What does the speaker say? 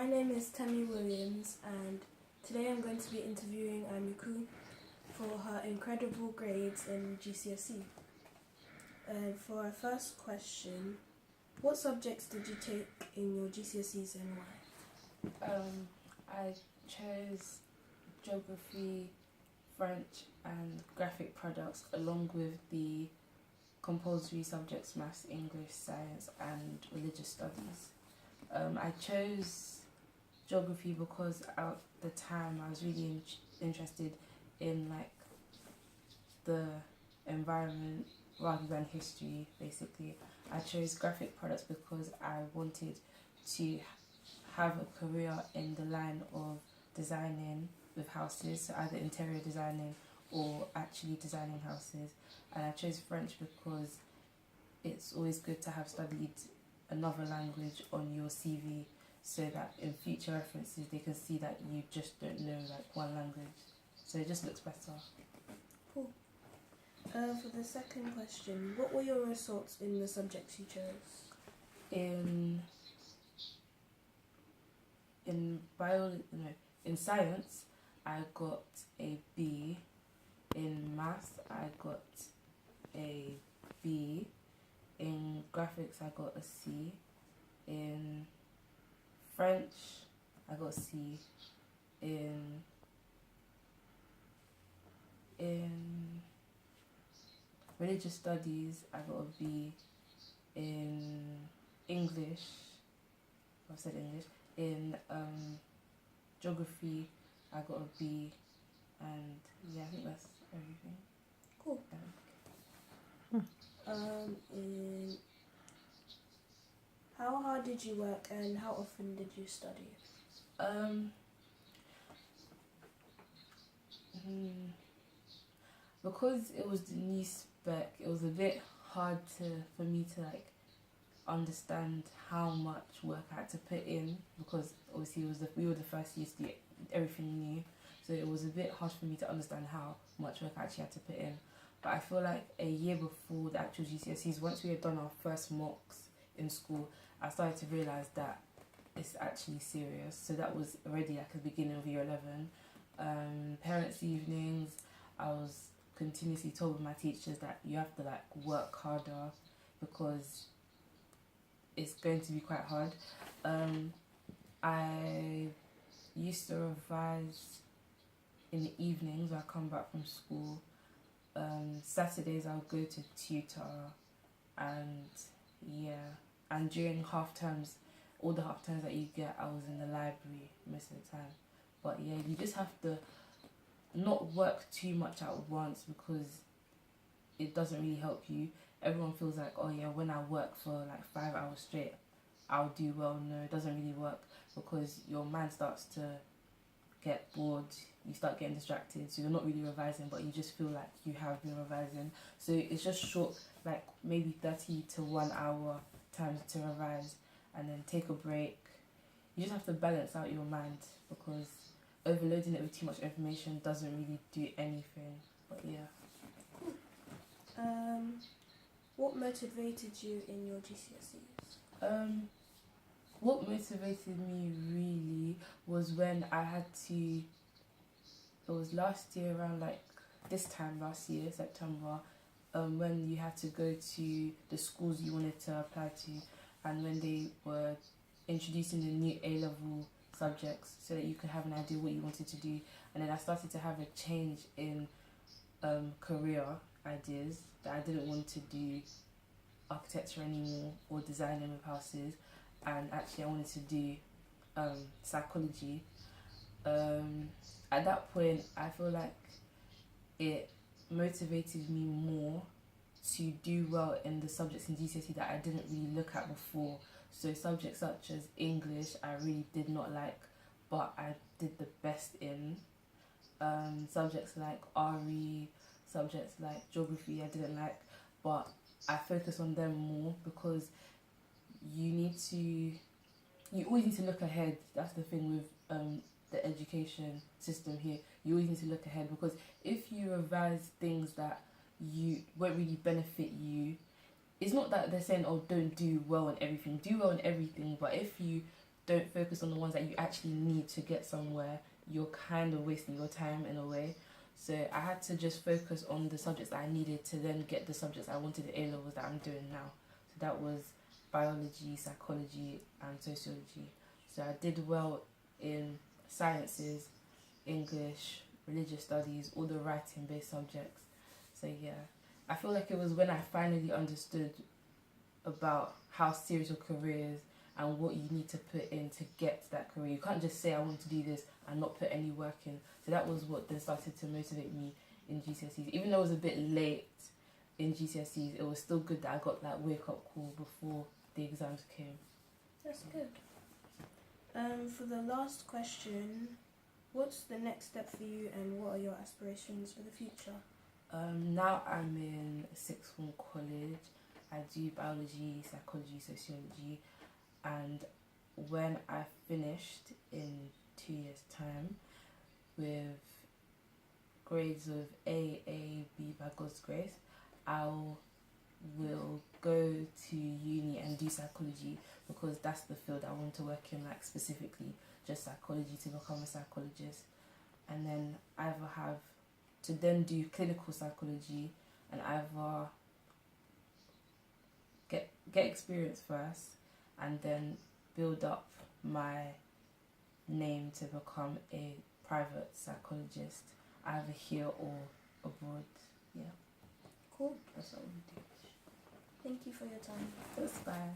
My name is Temi Williams, and today I'm going to be interviewing Amiku for her incredible grades in GCSE. For our first question, what subjects did you take in your GCSEs and why? I chose geography, French and graphic products along with the compulsory subjects maths, English, science and religious studies. I chose geography because at the time I was really interested in the environment rather than history basically. I chose graphic products because I wanted to have a career in the line of designing with houses, so either interior designing or actually designing houses. And I chose French because it's always good to have studied another language on your CV so that in future references they can see that you just don't know one language. So it just looks better. Cool. For the second question, what were your results in the subjects you chose? In biology, no, in science, I got a B. In maths, I got a B. In graphics, I got a C. In French, I got a C. In religious studies, I got a B. In English, I said English. In geography, I got a B. And yeah, I think that's everything. Cool. How hard did you work and how often did you study? Because it was the new spec, it was a bit hard for me to understand how much work I had to put in, because obviously we were the first year to do everything new, so it was a bit hard for me to understand how much work I actually had to put in. But I feel like a year before the actual GCSEs, once we had done our first mocks in school, I started to realise that it's actually serious. So that was already the beginning of year 11. Parents' evenings, I was continuously told by my teachers that you have to work harder because it's going to be quite hard. I used to revise in the evenings when I come back from school. Saturdays I'll go to tutor, and during half terms, all the half terms that you get, I was in the library most of the time. But yeah, you just have to not work too much at once because it doesn't really help you. Everyone feels like, oh yeah, when I work for 5 hours straight, I'll do well. No, it doesn't really work because your mind starts to get bored, you start getting distracted, so you're not really revising, but you just feel like you have been revising. So it's just short, maybe 30 to 1 hour times to revise and then take a break. You just have to balance out your mind because overloading it with too much information doesn't really do anything. But yeah. What motivated you in your GCSEs? What motivated me really was when I had to, it was last year around this time last year, September, when you had to go to the schools you wanted to apply to, and when they were introducing the new A-level subjects so that you could have an idea what you wanted to do. And then I started to have a change in career ideas, that I didn't want to do architecture anymore or designing with houses, and actually I wanted to do psychology. At that point I feel like it motivated me more to do well in the subjects in GCSE that I didn't really look at before. So subjects such as English I really did not like, but I did the best in. Subjects like RE, subjects like geography I didn't like, but I focus on them more because you always need to look ahead. That's the thing with the education system here. You always need to look ahead, because if you revise things that you won't really benefit you, it's not that they're saying, oh, don't do well in everything. Do well in everything, but if you don't focus on the ones that you actually need to get somewhere, you're kind of wasting your time in a way. So I had to just focus on the subjects that I needed to then get the subjects I wanted at A-levels that I'm doing now. So that was biology, psychology and sociology. So I did well in sciences, English, religious studies, all the writing based subjects. So yeah, I feel like it was when I finally understood about how serious your career is and what you need to put in to get that career. You can't just say I want to do this and not put any work in. So that was what then started to motivate me in GCSEs. Even though it was a bit late in GCSEs, it was still good that I got that wake up call before the exams came. That's good. For the last question, what's the next step for you and what are your aspirations for the future? Now I'm in sixth form college. I do biology, psychology, sociology, and when I finished in 2 years' time with grades of A, B by God's grace, I will go to uni and do psychology because that's the field I want to work in, like specifically just psychology to become a psychologist, and then either have to then do clinical psychology and either get experience first and then build up my name to become a private psychologist either here or abroad. Yeah. Cool. That's what we do. Thank you for your time. That's fine.